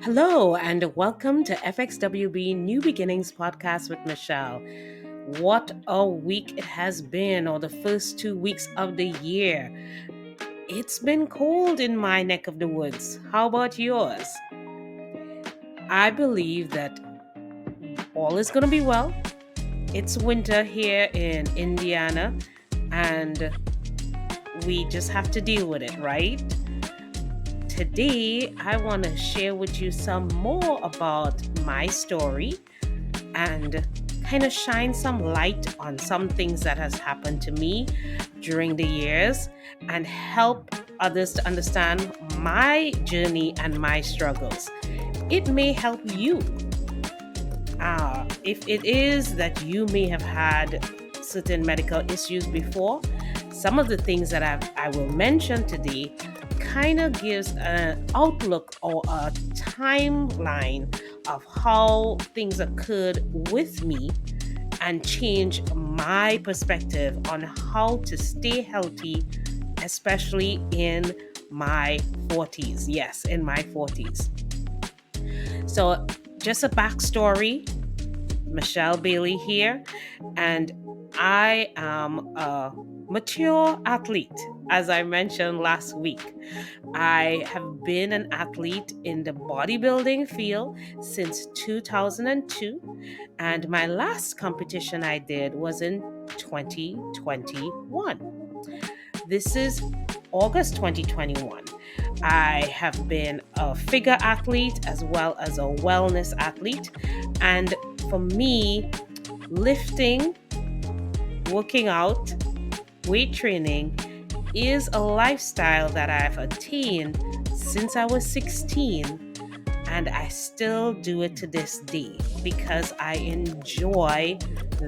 Hello, and welcome to FxWB New Beginnings podcast with Michelle. What a week it has been, or the first 2 weeks of the year. It's been cold in my neck of the woods. How about yours? I believe that all is going to be well. It's winter here in Indiana, and we just have to deal with it, right? Today, I want to share with you some more about my story and kind of shine some light on some things that has happened to me during the years and help others to understand my journey and my struggles. It may help you. If it is that you may have had certain medical issues before, some of the things that I will mention today kind of gives an outlook or a timeline of how things occurred with me and change my perspective on how to stay healthy, especially in my 40s. Yes, in my 40s. So, just a backstory. Michelle Bailey here, and I am a mature athlete. As I mentioned last week, I have been an athlete in the bodybuilding field since 2002, and my last competition I did was in 2021. This is August 2021. I have been a figure athlete as well as a wellness athlete. And for me, lifting, working out, weight training is a lifestyle that I've attained since I was 16. And I still do it to this day because I enjoy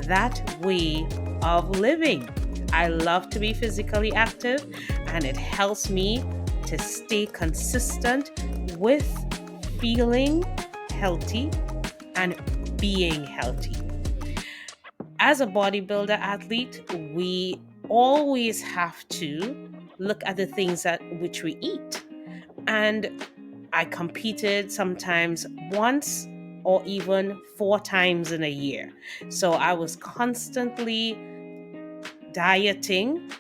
that way of living. I love to be physically active, and it helps me to stay consistent with feeling healthy and being healthy. As a bodybuilder athlete, we always have to look at the things that which we eat. And I competed sometimes once or even 4 times in a year. So I was constantly dieting.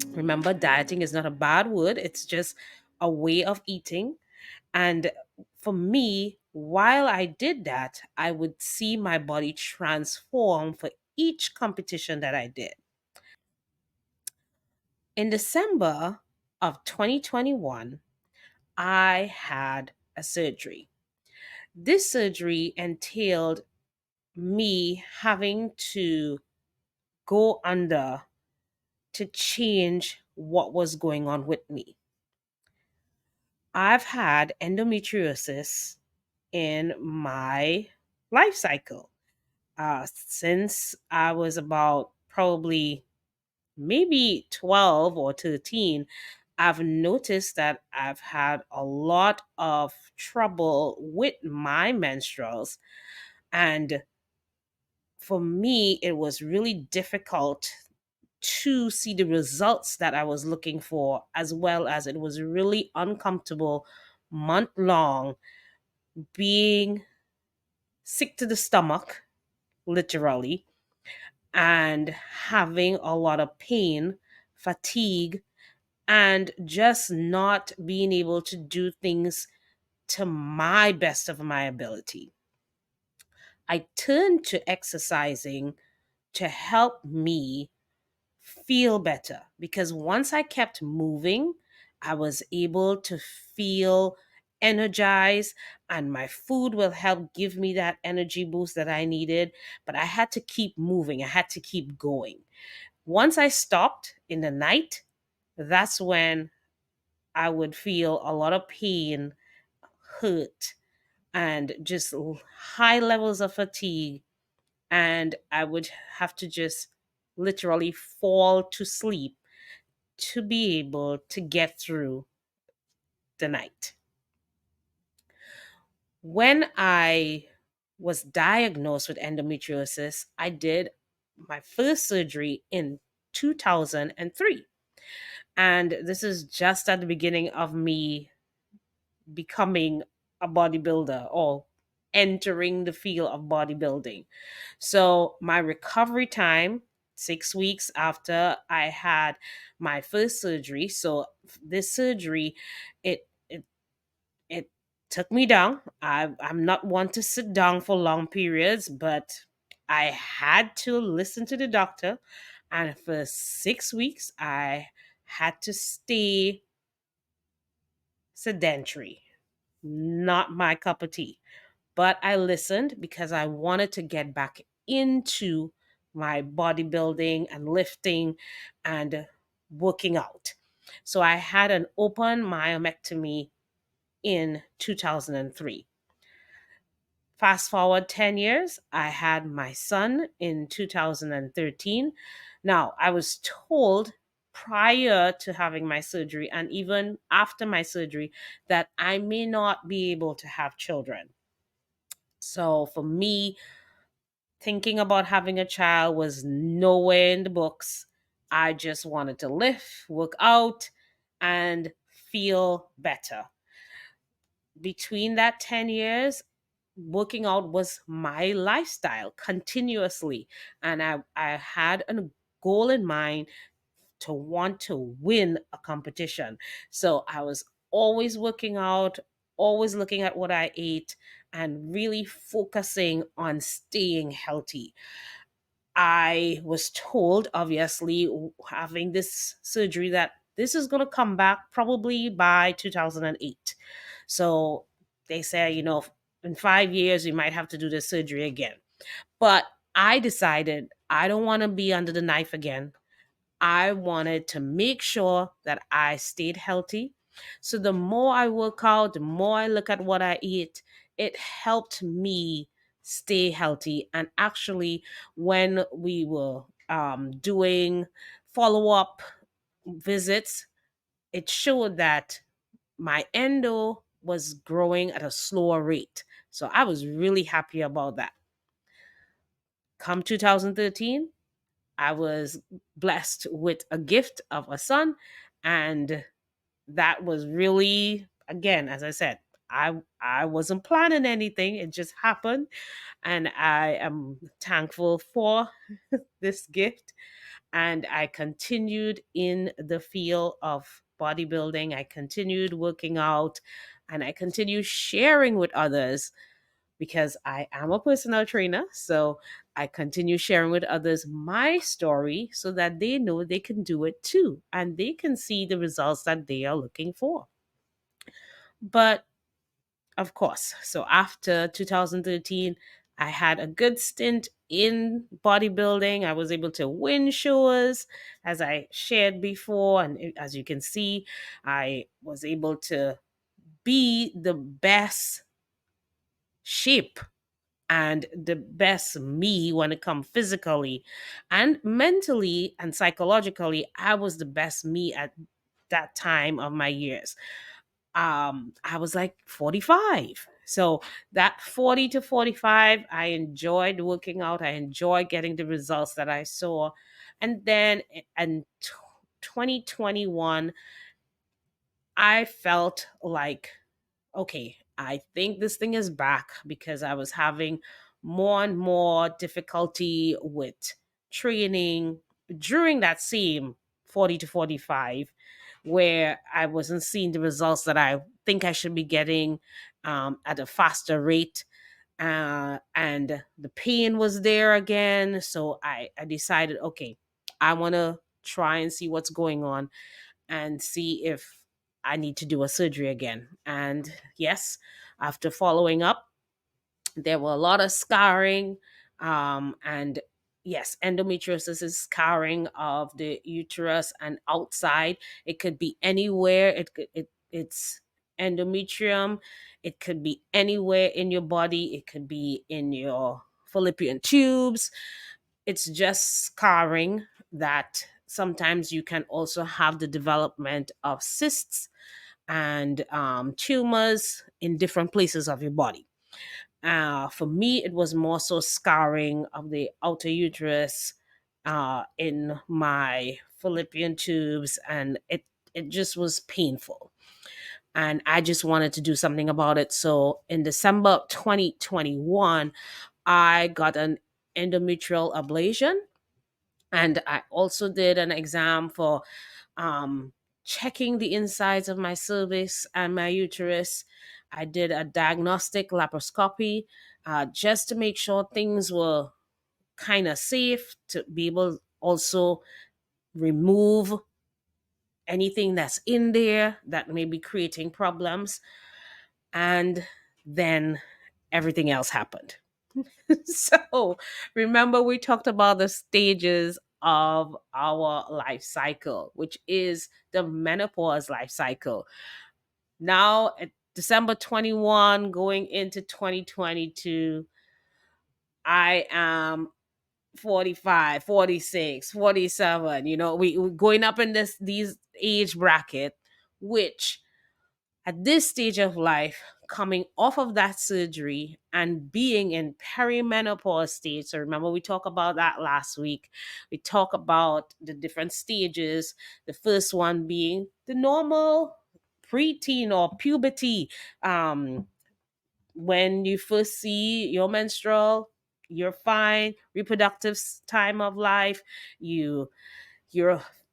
Remember, dieting is not a bad word, it's just a way of eating. And for me, while I did that, I would see my body transform for each competition that I did. In December of 2021, I had a surgery. This surgery entailed me having to go under to change what was going on with me. I've had endometriosis in my life cycle since I was about probably maybe 12 or 13. I've noticed that I've had a lot of trouble with my menstruals. And for me, it was really difficult to see the results that I was looking for, as well as it was really uncomfortable month long being sick to the stomach, literally, and having a lot of pain, fatigue, and just not being able to do things to my best of my ability. I turned to exercising to help me feel better because once I kept moving, I was able to feel energized, and my food will help give me that energy boost that I needed. But I had to keep moving, I had to keep going. Once I stopped in the night, that's when I would feel a lot of pain, hurt, and just high levels of fatigue. And I would have to just literally fall to sleep to be able to get through the night. When I was diagnosed with endometriosis, I did my first surgery in 2003. And this is just at the beginning of me becoming a bodybuilder or entering the field of bodybuilding. So my recovery time, 6 weeks after I had my first surgery. So this surgery, it it it took me down. I'm not one to sit down for long periods, but I had to listen to the doctor, and for 6 weeks I had to stay sedentary. Not my cup of tea. But I listened because I wanted to get back into my bodybuilding and lifting and working out. So I had an open myomectomy in 2003. Fast forward 10 years, I had my son in 2013. Now, I was told prior to having my surgery and even after my surgery that I may not be able to have children. So for me, thinking about having a child was nowhere in the books. I just wanted to live, work out, and feel better. Between that 10 years, working out was my lifestyle continuously. And I had a goal in mind to want to win a competition. So I was always working out, always looking at what I ate, and really focusing on staying healthy. I was told, obviously, having this surgery, that this is going to come back probably by 2008. So they say, in 5 years, we might have to do this surgery again. But I decided I don't want to be under the knife again. I wanted to make sure that I stayed healthy. So the more I work out, the more I look at what I eat, it helped me stay healthy. And actually, when we were doing follow up visits, it showed that my endo was growing at a slower rate. So I was really happy about that. Come 2013, I was blessed with a gift of a son, and that was really, again, as I said, I wasn't planning anything. It just happened, and I am thankful for this gift. And I continued in the field of bodybuilding. I continued working out, and I continued sharing with others because I am a personal trainer. So I continue sharing with others my story so that they know they can do it too and they can see the results that they are looking for. But of course, so after 2013, I had a good stint in bodybuilding. I was able to win shows, as I shared before. And as you can see, I was able to be the best shape and the best me when it comes physically and mentally and psychologically. I was the best me at that time of my years. I was like 45. So that 40 to 45, I enjoyed working out. I enjoyed getting the results that I saw. And then in 2021, I felt like, okay, I think this thing is back because I was having more and more difficulty with training during that same 40 to 45, where I wasn't seeing the results that I think I should be getting at a faster rate. And the pain was there again. So I decided, okay, I want to try and see what's going on and see if I need to do a surgery again. And yes, after following up, there were a lot of scarring. And yes, endometriosis is scarring of the uterus and outside. It could be anywhere. It's endometrium. It could be anywhere in your body. It could be in your fallopian tubes. It's just scarring that sometimes you can also have the development of cysts and tumors in different places of your body. For me, it was more so scarring of the outer uterus in my fallopian tubes, and it just was painful. and I just wanted to do something about it. So in December 2021, I got an endometrial ablation, and I also did an exam for um, checking the insides of my cervix and my uterus. I did a diagnostic laparoscopy just to make sure things were kind of safe, to be able also remove anything that's in there that may be creating problems. And then everything else happened. So remember, we talked about the stages of our life cycle, which is the menopause life cycle. Now, at December 21, going into 2022, I am 45, 46, 47. We're going up in these age bracket, which at this stage of life, coming off of that surgery and being in perimenopause stage. So remember, we talked about that last week. We talk about the different stages. The first one being the normal preteen or puberty. When you first see your menstrual, you're fine. Reproductive time of life, you're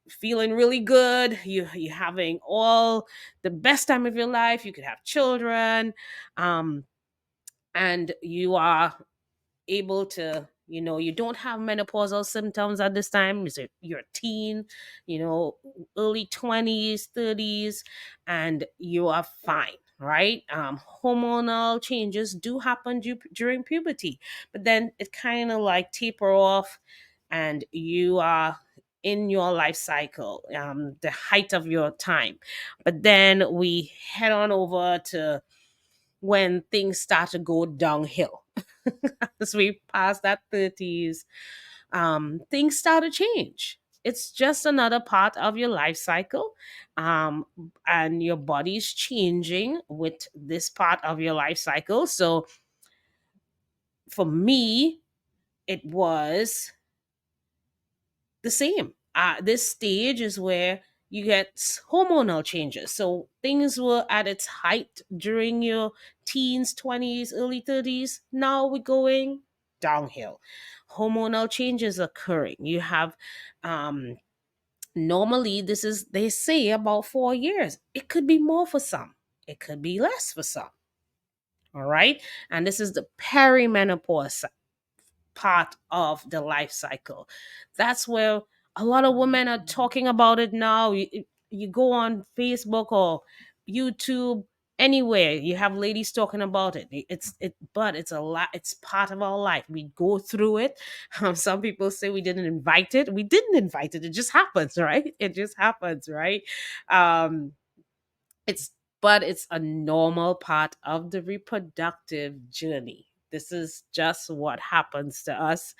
feeling really good. You're having all the best time of your life. You could have children, um, and you are able to, you don't have menopausal symptoms at this time. You're a teen, early 20s, 30s, and you are fine, right? Hormonal changes do happen during puberty, but then it kind of like taper off, and you are in your life cycle, the height of your time. But then we head on over to when things start to go downhill. As we pass that 30s, things start to change. It's just another part of your life cycle, and your body's changing with this part of your life cycle. So for me, it was the same. This stage is where you get hormonal changes. So things were at its height during your teens, 20s, early 30s. Now we're going downhill. Hormonal changes occurring. You have, normally, this is, they say, about 4 years. It could be more for some, it could be less for some. All right. And this is the perimenopause part of the life cycle. That's where a lot of women are talking about it now. You go on Facebook or YouTube, anywhere, you have ladies talking about it. But it's a lot. It's part of our life. We go through it. Some people say we didn't invite it. We didn't invite it. It just happens, right? It just happens, right? Um, it's but it's a normal part of the reproductive journey. This is just what happens to us,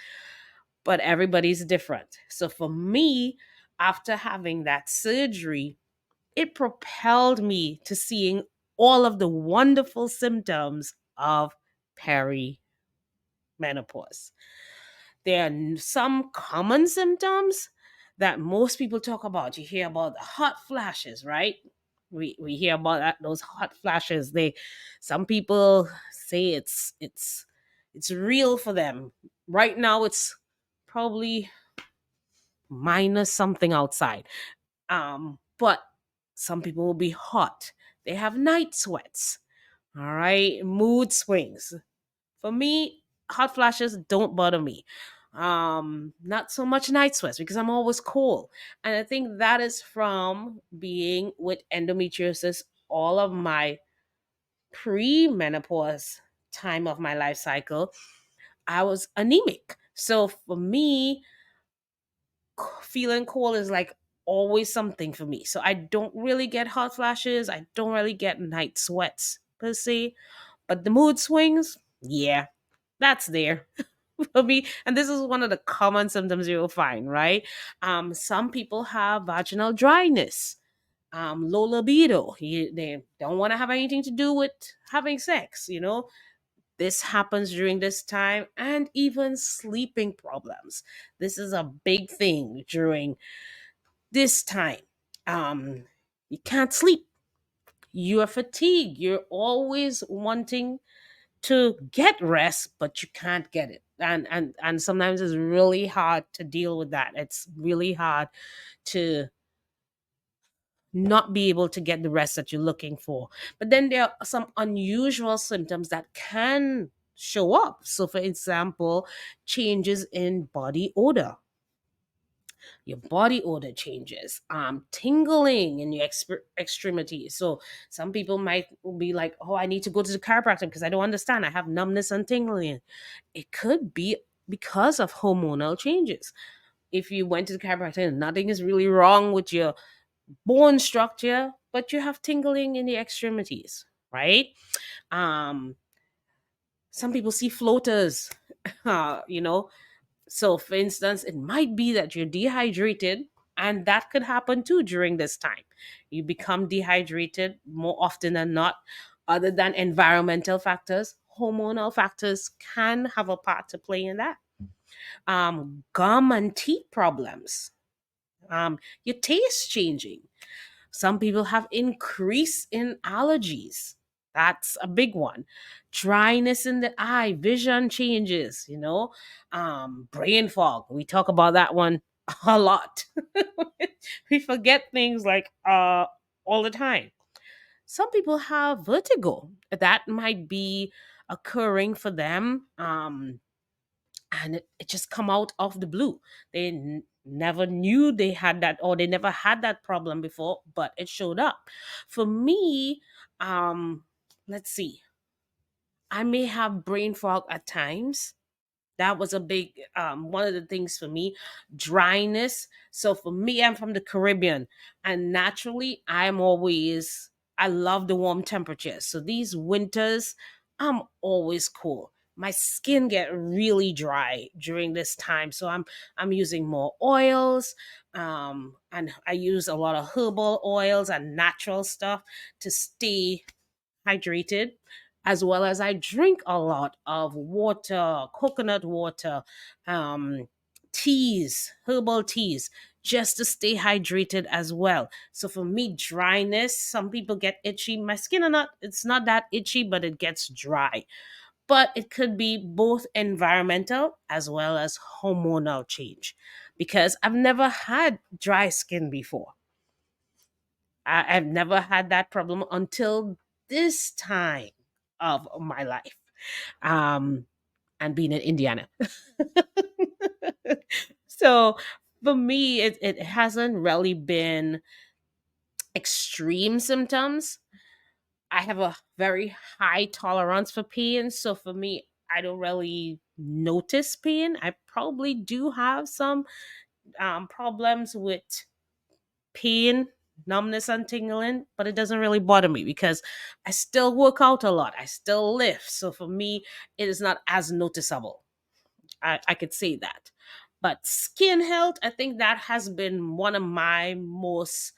but everybody's different. So for me, after having that surgery, it propelled me to seeing all of the wonderful symptoms of perimenopause. There are some common symptoms that most people talk about. You hear about the hot flashes, right? We hear about those hot flashes. Some people say it's real for them. Right now, it's probably minus something outside. But some people will be hot. They have night sweats. All right, mood swings. For me, hot flashes don't bother me. Not so much night sweats because I'm always cold. And I think that is from being with endometriosis all of my pre-menopause time of my life cycle. I was anemic. So for me, feeling cold is like always something for me. So I don't really get hot flashes. I don't really get night sweats per se. But the mood swings, yeah, that's there for me. And this is one of the common symptoms you'll find, right? Some people have vaginal dryness, low libido. They don't want to have anything to do with having sex, This happens during this time, and even sleeping problems. This is a big thing during this time. You can't sleep. You're fatigued. You're always wanting to get rest, but you can't get it. And sometimes it's really hard to deal with that. It's really hard to not be able to get the rest that you're looking for. But then there are some unusual symptoms that can show up. So, for example, changes in body odor. Your body odor changes, tingling in your extremities. So some people might be like, oh, I need to go to the chiropractor because I don't understand, I have numbness and tingling. It could be because of hormonal changes. If you went to the chiropractor and nothing is really wrong with your bone structure, but you have tingling in the extremities, right? um some people see floaters. You know, so, for instance, it might be that you're dehydrated, and that could happen too during this time. You become dehydrated more often than not. Other than environmental factors, hormonal factors can have a part to play in that. Gum and teeth problems, your taste changing. Some people have increase in allergies. That's a big one. Dryness in the eye, vision changes, brain fog. We talk about that one a lot. We forget things like all the time. Some people have vertigo. That might be occurring for them. And it just come out of the blue. They never knew they had that, or they never had that problem before, but it showed up. For me, let's see, I may have brain fog at times. That was a big one of the things for me. Dryness. So for me, I'm from the Caribbean, and naturally I love the warm temperatures. So these winters, I'm always cool. My skin get really dry during this time, so I'm using more oils, and I use a lot of herbal oils and natural stuff to stay hydrated, as well as I drink a lot of water, coconut water, um, teas, herbal teas, just to stay hydrated as well. So for me, dryness, some people get itchy. My skin are not, it's not that itchy, but it gets dry. But it could be both environmental as well as hormonal change, because I've never had dry skin before. I've never had that problem until this time of my life. Um, and being in Indiana. So for me, it hasn't really been extreme symptoms. I have a very high tolerance for pain. So for me, I don't really notice pain. I probably do have some problems with pain, numbness, and tingling, but it doesn't really bother me because I still work out a lot. I still lift. So for me, it is not as noticeable. I could say that. But skin health, I think that has been one of my most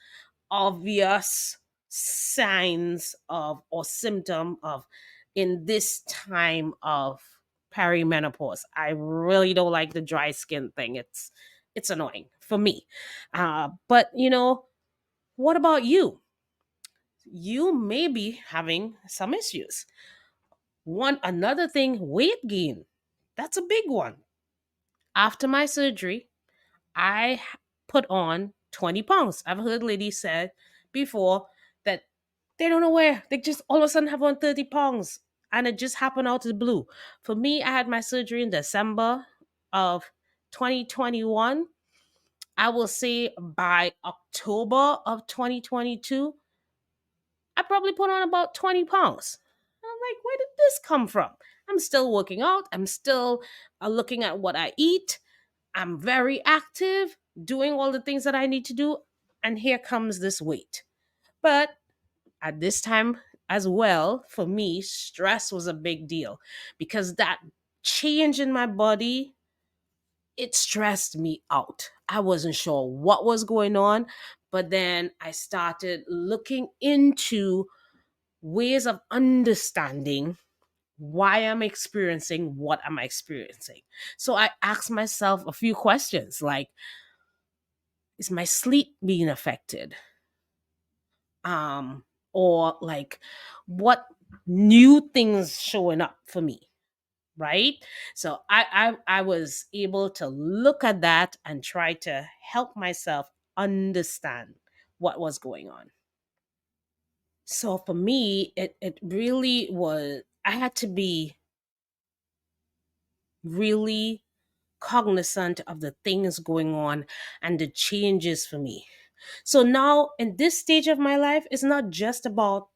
obvious signs of or symptom of in this time of perimenopause. I really don't like the dry skin thing. It's annoying for me. But what about you? You may be having some issues. One another thing, weight gain. That's a big one. After my surgery, put on 20 pounds. I've heard ladies said before that they don't know where. They just all of a sudden have on 30 pounds. And it just happened out of the blue. For me, I had my surgery in December of 2021. I will say by October of 2022, I probably put on about 20 pounds. And I'm like, where did this come from? I'm still working out. I'm still looking at what I eat. I'm very active, doing all the things that I need to do. And here comes this weight. But at this time as well, for me, stress was a big deal because that change in my body, it stressed me out. I wasn't sure what was going on. But then I started looking into ways of understanding why I'm experiencing what I'm experiencing. So I asked myself a few questions like, is my sleep being affected? Um, or like what new things showing up for me, right? So I was able to look at that and try to help myself understand what was going on. So for me, it really was, I had to be really cognizant of the things going on and the changes for me. So now in this stage of my life, it's not just about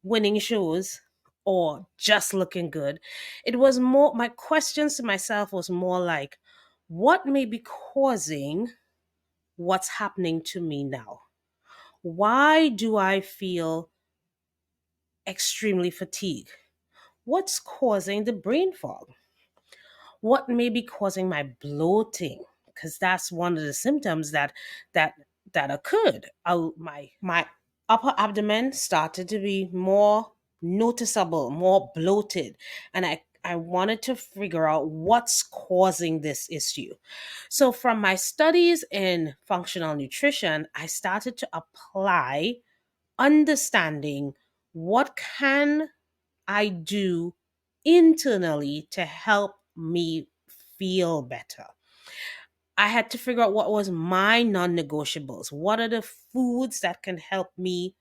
winning shows or just looking good. It was more, my questions to myself was more like, what may be causing what's happening to me now? Why do I feel extremely fatigued? What's causing the brain fog? What may be causing my bloating? Because that's one of the symptoms that that occurred. My upper abdomen started to be more noticeable, more bloated, and I wanted to figure out what's causing this issue. So from my studies in functional nutrition, I started to apply understanding what can I do internally to help me feel better. I had to figure out what was my non-negotiables. What are the foods that can help me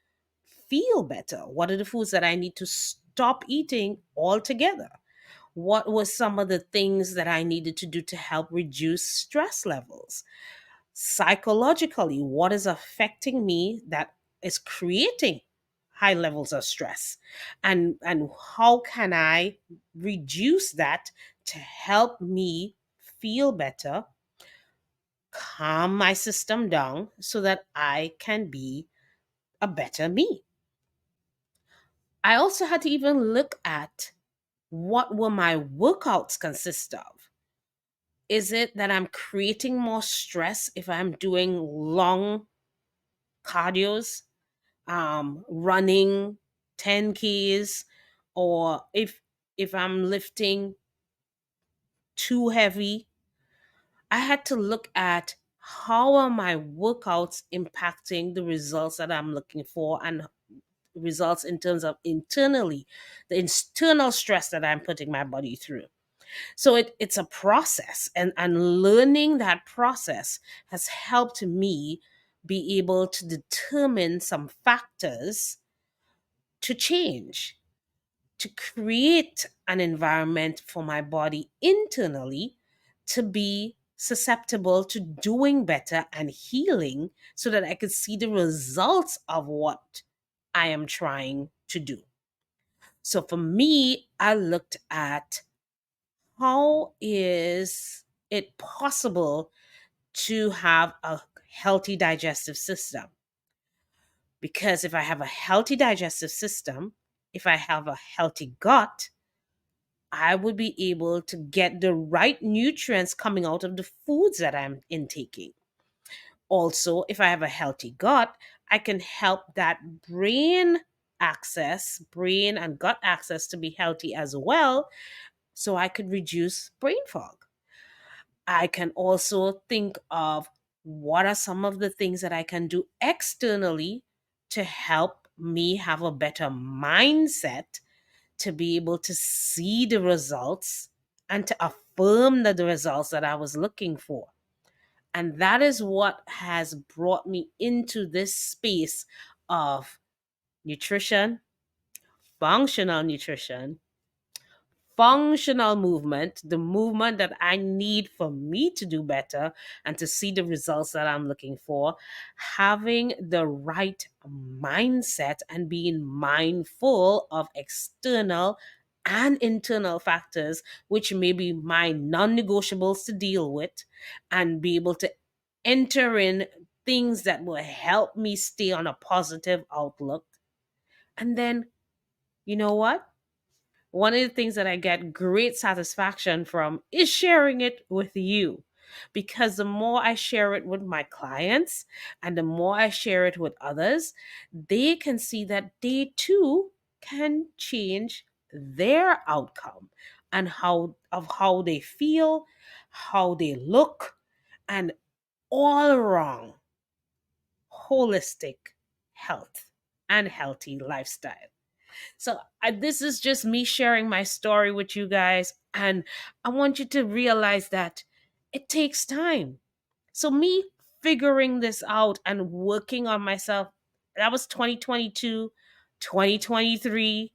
feel better? What are the foods that I need to stop eating altogether? What was some of the things that I needed to do to help reduce stress levels? Psychologically, what is affecting me that is creating high levels of stress, and how can I reduce that to help me feel better, calm my system down so that I can be a better me. I also had to even look at what will my workouts consist of. Is it that I'm creating more stress if I'm doing long cardios, running 10Ks, or if I'm lifting too heavy? I had to look at how are my workouts impacting the results that I'm looking for, and results in terms of internally, the internal stress that I'm putting my body through. So it's a process, and learning that process has helped me be able to determine some factors to change, to create an environment for my body internally to be susceptible to doing better and healing, so that I could see the results of what I am trying to do. So for me, I looked at how is it possible to have a healthy digestive system? Because if I have a healthy digestive system, if I have a healthy gut, I would be able to get the right nutrients coming out of the foods that I'm intaking. Also, if I have a healthy gut, I can help that brain and gut access to be healthy as well, so I could reduce brain fog. I can also think of what are some of the things that I can do externally to help me have a better mindset, to be able to see the results and to affirm the results that I was looking for. And that is what has brought me into this space of nutrition, functional nutrition, functional movement, the movement that I need for me to do better and to see the results that I'm looking for, having the right mindset and being mindful of external and internal factors, which may be my non negotiables to deal with, and be able to enter in things that will help me stay on a positive outlook. And then, you know what? One of the things that I get great satisfaction from is sharing it with you. Because the more I share it with my clients and the more I share it with others, they can see that they too can change their outcome and how they feel, how they look, and all around holistic health. and healthy lifestyle. So, this is just me sharing my story with you guys. And I want you to realize that it takes time. So, me figuring this out and working on myself, that was 2022, 2023.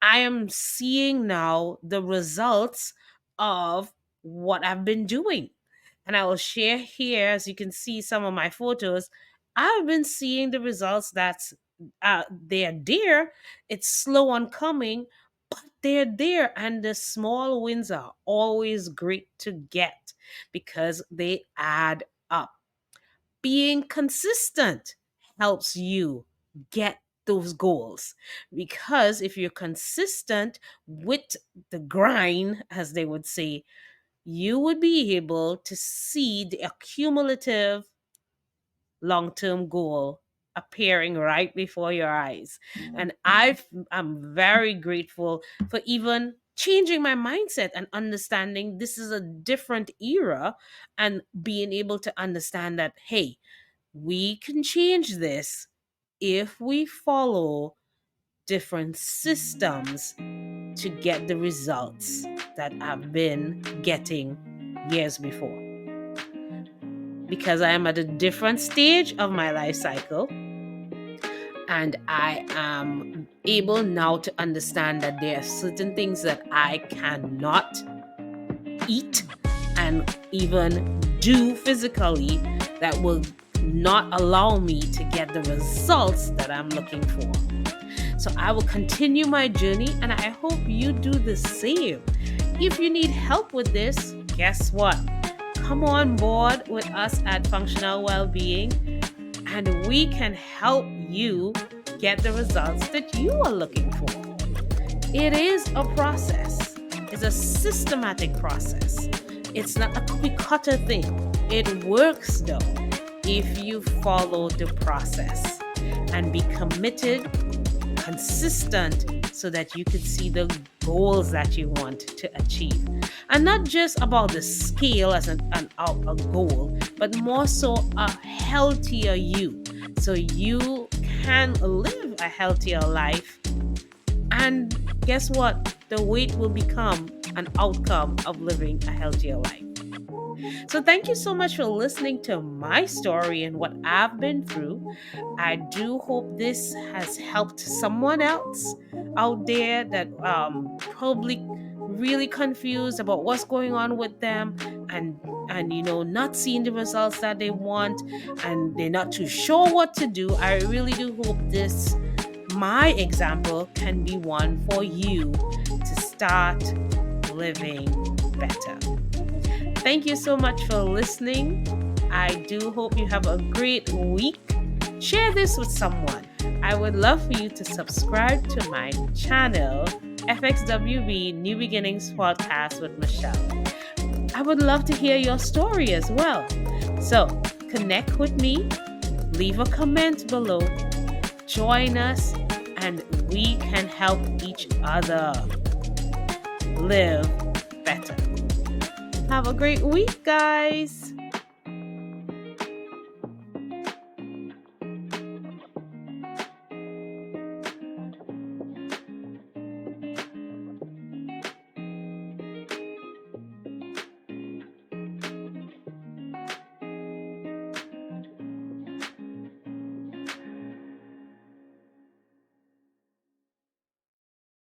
I am seeing now the results of what I've been doing. And I will share here, as you can see some of my photos. I've been seeing the results that's they're there. It's slow on coming, but they're there. And the small wins are always great to get because they add up. Being consistent helps you get those goals, because if you're consistent with the grind, as they would say, you would be able to see the accumulative long-term goal appearing right before your eyes. And I'm very grateful for even changing my mindset and understanding this is a different era, and being able to understand that, hey, we can change this if we follow different systems to get the results that I've been getting years before. Because I am at a different stage of my life cycle, and I am able now to understand that there are certain things that I cannot eat and even do physically that will not allow me to get the results that I'm looking for. So I will continue my journey, and I hope you do the same. If you need help with this, guess what? Come on board with us at Functional Wellbeing, and we can help you get the results that you are looking for. It is a process. It's a systematic process. It's not a cookie cutter thing. It works though if you follow the process and be committed, consistent, so that you can see the goals that you want to achieve. And not just about the scale as a goal, but more so a healthier you. So you can live a healthier life. And guess what? The weight will become an outcome of living a healthier life. So thank you so much for listening to my story and what I've been through. I do hope this has helped someone else out there that probably really confused about what's going on with them, and not seeing the results that they want, and they're not too sure what to do. I really do hope this my example can be one for you to start living better. Thank you so much for listening. I do hope you have a great week. Share this with someone. I would love for you to subscribe to my channel, FxWB New Beginnings Podcast with Michelle. I would love to hear your story as well. So connect with me, leave a comment below, join us, and we can help each other live better. Have a great week, guys.